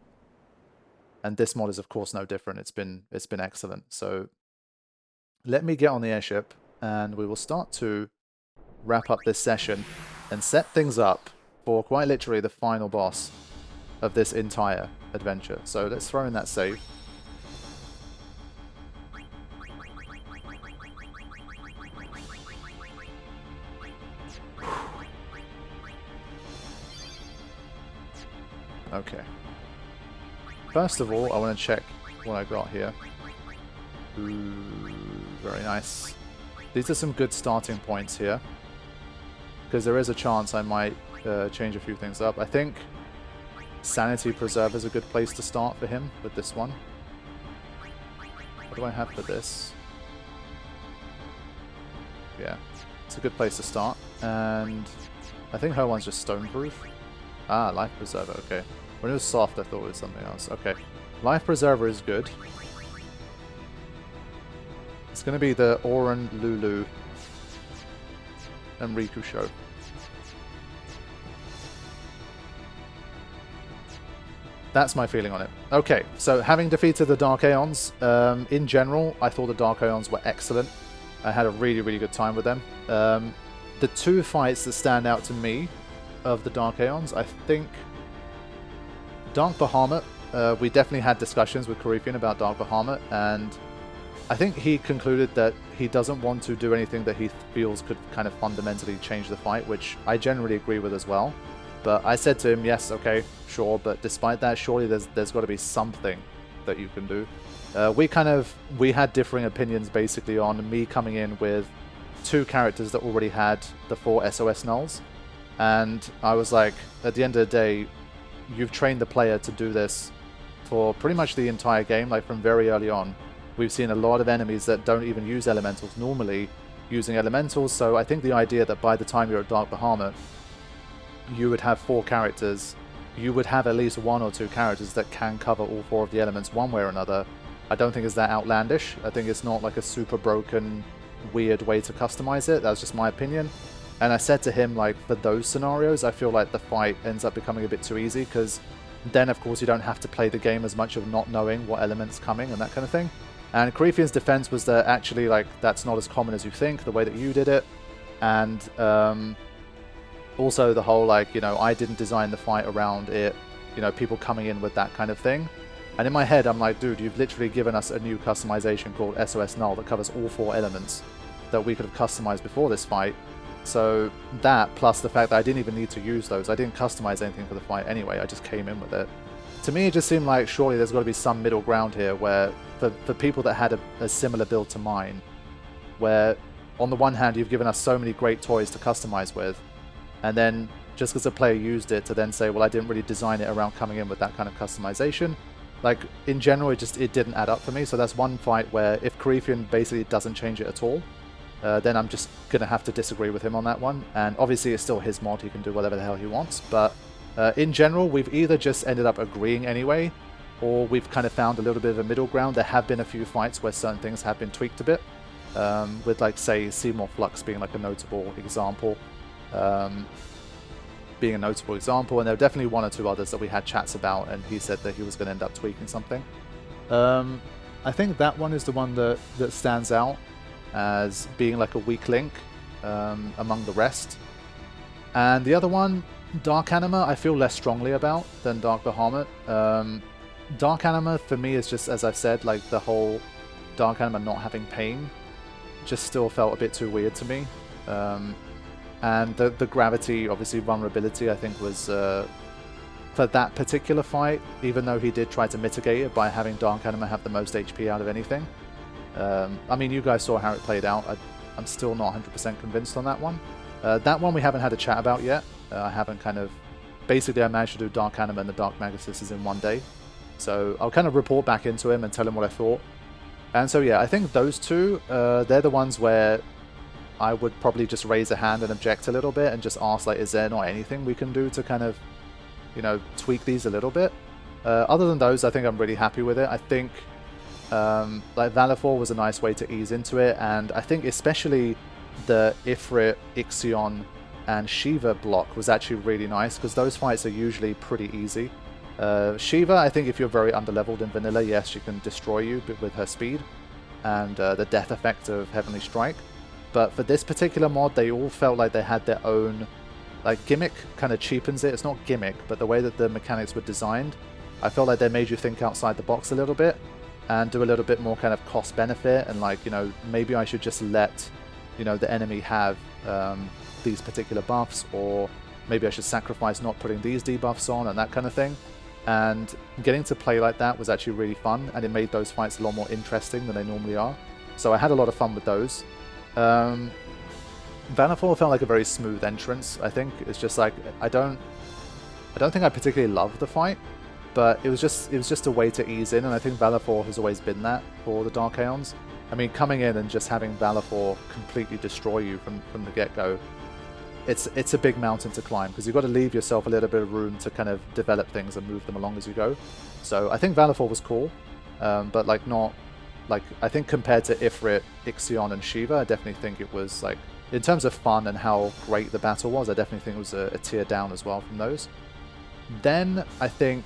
And this mod is, of course, no different. It's been excellent. So let me get on the airship, and we will start to wrap up this session and set things up for quite literally the final boss of this entire adventure. So let's throw in that save. Okay. First of all, I want to check what I got here. Ooh, very nice. These are some good starting points here, because there is a chance I might change a few things up. I think Sanity Preserve is a good place to start for him with this one. What do I have for this? Yeah, it's a good place to start. And I think her one's just stone proof. Ah, Life Preserver, okay. When it was soft, I thought it was something else. Okay. Life Preserver is good. It's going to be the Orin, Lulu, and Riku show. That's my feeling on it. Okay, so having defeated the Dark Aeons, in general, I thought the Dark Aeons were excellent. I had a really, really good time with them. The two fights that stand out to me of the Dark Aeons, I think... Dark Bahamut, we definitely had discussions with Karifean about Dark Bahamut, and I think he concluded that he doesn't want to do anything that he feels could kind of fundamentally change the fight, which I generally agree with as well. But I said to him, yes, okay, sure, but despite that, surely there's got to be something that you can do. We had differing opinions basically on me coming in with 2 characters that already had the 4 SOS nulls, and I was like, at the end of the day, you've trained the player to do this for pretty much the entire game, like from very early on. We've seen a lot of enemies that don't even use elementals normally using elementals, so I think the idea that by the time you're at Dark Bahamut, you would have 4 characters, you would have at least 1 or 2 characters that can cover all 4 of the elements one way or another, I don't think is that outlandish. I think it's not like a super broken, weird way to customize it. That's just my opinion. And I said to him, like, for those scenarios, I feel like the fight ends up becoming a bit too easy, because then, of course, you don't have to play the game as much of not knowing what element's coming and that kind of thing. And Karifean's defense was that actually, like, that's not as common as you think, the way that you did it. And also the whole, like, you know, I didn't design the fight around it, you know, people coming in with that kind of thing. And in my head, I'm like, dude, you've literally given us a new customization called SOS Null that covers all 4 elements that we could have customized before this fight. So that, plus the fact that I didn't even need to use those, I didn't customize anything for the fight anyway, I just came in with it. To me, it just seemed like surely there's got to be some middle ground here where, for people that had a similar build to mine, where on the one hand you've given us so many great toys to customize with, and then just because a player used it to then say, well, I didn't really design it around coming in with that kind of customization. Like, in general, it didn't add up for me. So that's one fight where if Karifean basically doesn't change it at all, then I'm just going to have to disagree with him on that one. And obviously it's still his mod, he can do whatever the hell he wants. But in general, we've either just ended up agreeing anyway, or we've kind of found a little bit of a middle ground. There have been a few fights where certain things have been tweaked a bit, with, like, say, Seymour Flux being like a notable example. And there were definitely 1 or 2 others that we had chats about, and he said that he was going to end up tweaking something. I think that one is the one that stands out as being like a weak link among the rest. And the other one, Dark Anima, I feel less strongly about than Dark Bahamut. Dark Anima for me is just, as I've said, like the whole Dark Anima not having pain just still felt a bit too weird to me. And the gravity, obviously vulnerability, I think was, for that particular fight, even though he did try to mitigate it by having Dark Anima have the most HP out of anything. I mean, you guys saw how it played out. I'm still not 100% convinced on that one. That one we haven't had a chat about yet. I haven't kind of... Basically, I managed to do Dark Anima and the Dark Magus in one day. So I'll kind of report back into him and tell him what I thought. And so yeah, I think those two, they're the ones where I would probably just raise a hand and object a little bit and just ask, like, is there not anything we can do to kind of, you know, tweak these a little bit? Other than those, I think I'm really happy with it. I think, like, Valifor was a nice way to ease into it, and I think especially the Ifrit, Ixion, and Shiva block was actually really nice, because those fights are usually pretty easy. Shiva, I think if you're very underleveled in vanilla, yes, she can destroy you with her speed and the death effect of Heavenly Strike. But for this particular mod, they all felt like they had their own, like, gimmick kind of cheapens it. It's not gimmick, but the way that the mechanics were designed, I felt like they made you think outside the box a little bit and do a little bit more kind of cost benefit, and, like, you know, maybe I should just let, you know, the enemy have these particular buffs, or maybe I should sacrifice not putting these debuffs on and that kind of thing. And getting to play like that was actually really fun, and it made those fights a lot more interesting than they normally are. So I had a lot of fun with those. Vanafor felt like a very smooth entrance, I think. It's just like, I don't think I particularly loved the fight, but it was just a way to ease in, and I think Valifor has always been that for the Dark Aeons. I mean, coming in and just having Valifor completely destroy you from the get-go, it's a big mountain to climb, because you've got to leave yourself a little bit of room to kind of develop things and move them along as you go. So I think Valifor was cool, but like not... Like, I think compared to Ifrit, Ixion, and Shiva, I definitely think it was, like, in terms of fun and how great the battle was, I definitely think it was a tier down as well from those. Then, I think,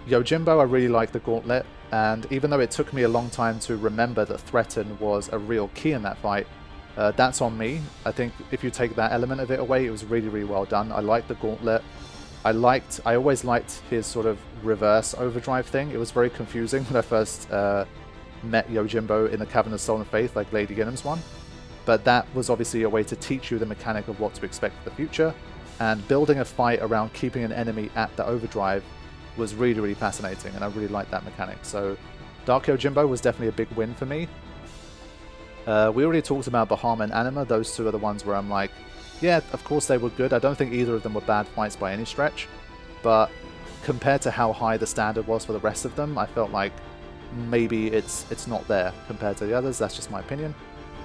Yojimbo, I really liked the Gauntlet, and even though it took me a long time to remember that Threaten was a real key in that fight, that's on me. I think if you take that element of it away, it was really, really well done. I liked the Gauntlet. I always liked his sort of reverse overdrive thing. It was very confusing when I first... met Yojimbo in the Cavern of Soul and Faith, like Lady Ginham's one. But that was obviously a way to teach you the mechanic of what to expect for the future, and building a fight around keeping an enemy at the overdrive was really, really fascinating, and I really liked that mechanic. So Dark Yojimbo was definitely a big win for me. We already talked about Bahamut and Anima. Those two are the ones where I'm like, yeah, of course they were good. I don't think either of them were bad fights by any stretch, but compared to how high the standard was for the rest of them, I felt like maybe it's not there compared to the others. That's just my opinion,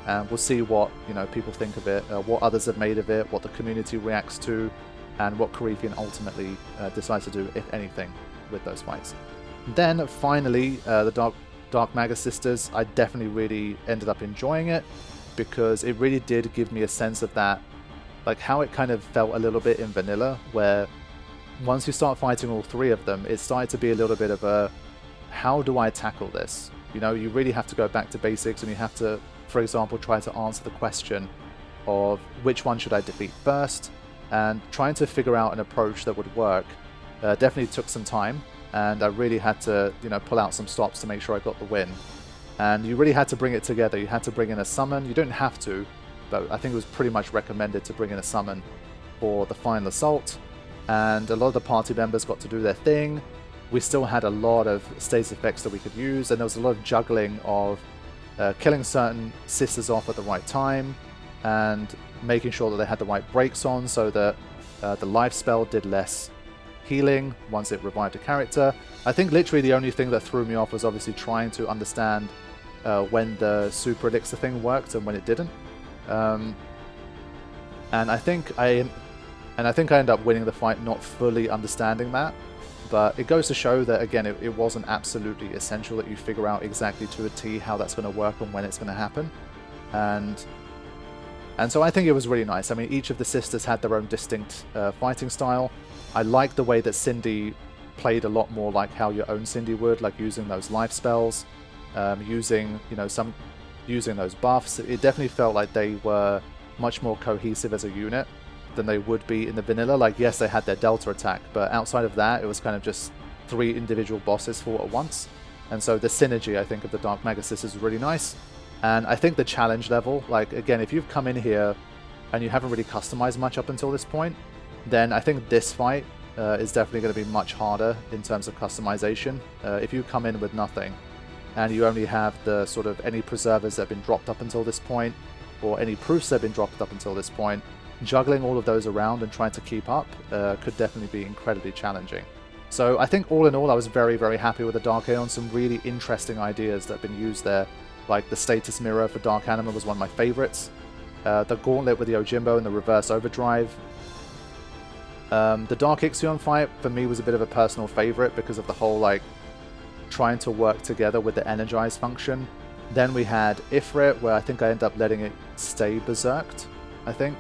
and we'll see what, you know, people think of it, what others have made of it, what the community reacts to, and what Karifean ultimately decides to do, if anything, with those fights. Then finally, the Dark Magus Sisters, I definitely really ended up enjoying it, because it really did give me a sense of that, like how it kind of felt a little bit in vanilla, where once you start fighting all three of them, it started to be a little bit of a, how do I tackle this? You know, you really have to go back to basics, and you have to, for example, try to answer the question of which one should I defeat first, and trying to figure out an approach that would work definitely took some time. and I really had to, you know, pull out some stops to make sure I got the win. And you really had to bring it together. You had to bring in a summon. You didn't have to, but I think it was pretty much recommended to bring in a summon for the final assault. And a lot of the party members got to do their thing. We still had a lot of status effects that we could use, and there was a lot of juggling of killing certain sisters off at the right time and making sure that they had the right breaks on so that the life spell did less healing once it revived a character. I think literally the only thing that threw me off was obviously trying to understand when the super elixir thing worked and when it didn't. And I think I ended up winning the fight not fully understanding that. But it goes to show that, again, it wasn't absolutely essential that you figure out exactly to a T how that's going to work and when it's going to happen. And so I think it was really nice. I mean, each of the sisters had their own distinct fighting style. I liked the way that Cindy played a lot more like how your own Cindy would, like using those life spells, using those buffs. It definitely felt like they were much more cohesive as a unit than they would be in the vanilla. Like, yes, they had their delta attack, but outside of that, it was kind of just 3 individual bosses fought at once. And so the synergy, I think, of the Dark Magus sisters is really nice. And I think the challenge level, like, again, if you've come in here and you haven't really customized much up until this point, then I think this fight is definitely going to be much harder in terms of customization. If you come in with nothing and you only have the sort of any preservers that have been dropped up until this point, or any proofs that have been dropped up until this point, juggling all of those around and trying to keep up could definitely be incredibly challenging. So I think all in all, I was very, very happy with the Dark Aeons. Some really interesting ideas that have been used there. Like the status mirror for Dark Anima was one of my favorites. The gauntlet with the Ojimbo and the reverse overdrive. The Dark Ixion fight for me was a bit of a personal favorite because of the whole like trying to work together with the energize function. Then we had Ifrit, where I think I ended up letting it stay berserked, I think,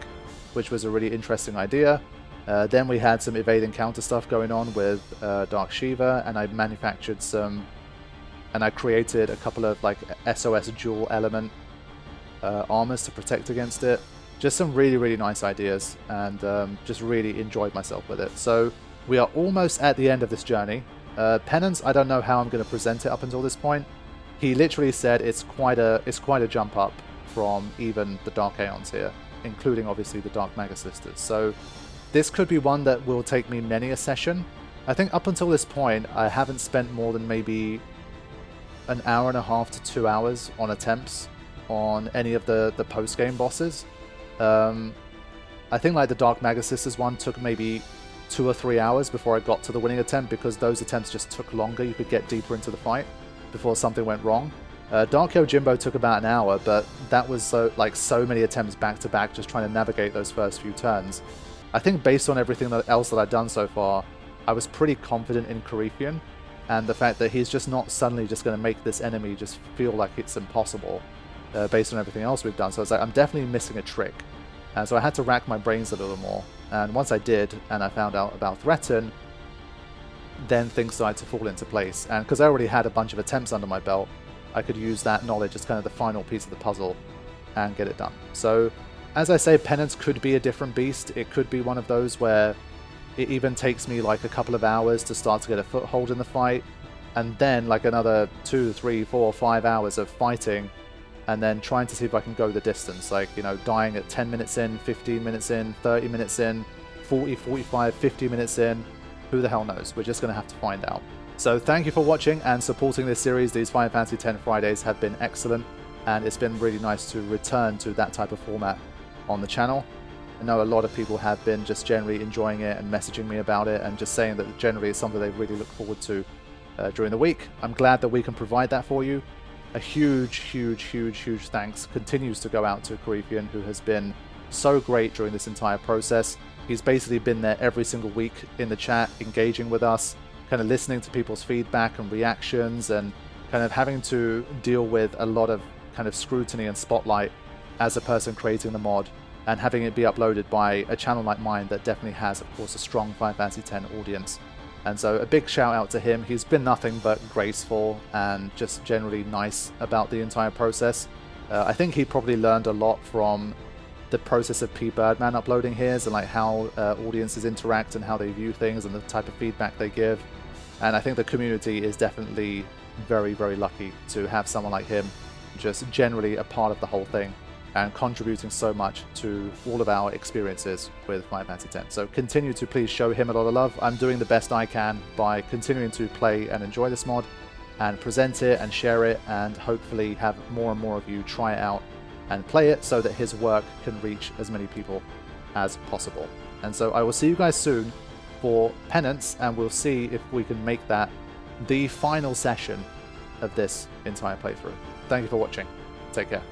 which was a really interesting idea. Then we had some evading counter stuff going on with Dark Shiva, and I manufactured some, and I created a couple of like SOS dual element armors to protect against it. Just some really, really nice ideas, and just really enjoyed myself with it. So we are almost at the end of this journey. Penance, I don't know how I'm going to present it up until this point. He literally said it's quite a jump up from even the Dark Aeons here, including obviously the Dark Magus sisters. So this could be one that will take me many a session. I think up until this point, I haven't spent more than maybe an hour and a half to 2 hours on attempts on any of the post-game bosses. I think like the Dark Magus sisters one took maybe 2 or 3 hours before I got to the winning attempt, because those attempts just took longer. You could get deeper into the fight before something went wrong. Dark Yojimbo took about an hour, but that was so many attempts back to back just trying to navigate those first few turns. I think based on everything else that I've done so far, I was pretty confident in Karifean, and the fact that he's just not suddenly just going to make this enemy just feel like it's impossible based on everything else we've done. So I was like, I'm definitely missing a trick. And so I had to rack my brains a little more. And once I did, and I found out about Threaten, then things started to fall into place. And because I already had a bunch of attempts under my belt, I could use that knowledge as kind of the final piece of the puzzle and get it done. So, as I say, Penance could be a different beast. It could be one of those where it even takes me like a couple of hours to start to get a foothold in the fight, and then like another 2, 3, 4, 5 hours of fighting, and then trying to see if I can go the distance. Like, you know, dying at 10 minutes in, 15 minutes in, 30 minutes in, 40, 45, 50 minutes in. Who the hell knows? We're just going to have to find out. So thank you for watching and supporting this series. These Final Fantasy X Fridays have been excellent, and it's been really nice to return to that type of format on the channel. I know a lot of people have been just generally enjoying it and messaging me about it and just saying that generally it's something they really look forward to during the week. I'm glad that we can provide that for you. A huge, huge, huge, huge thanks continues to go out to Karifean, who has been so great during this entire process. He's basically been there every single week in the chat, engaging with us, kind of listening to people's feedback and reactions, and kind of having to deal with a lot of kind of scrutiny and spotlight as a person creating the mod, and having it be uploaded by a channel like mine that definitely has, of course, a strong Final Fantasy X audience. And so a big shout out to him. He's been nothing but graceful and just generally nice about the entire process. I think he probably learned a lot from the process of Pbirdman uploading his, and like how audiences interact and how they view things and the type of feedback they give. And I think the community is definitely very, very lucky to have someone like him just generally a part of the whole thing and contributing so much to all of our experiences with Final Fantasy X. So continue to please show him a lot of love. I'm doing the best I can by continuing to play and enjoy this mod and present it and share it, and hopefully have more and more of you try it out and play it so that his work can reach as many people as possible. And so I will see you guys soon for Penance, and we'll see if we can make that the final session of this entire playthrough. Thank you for watching. Take care.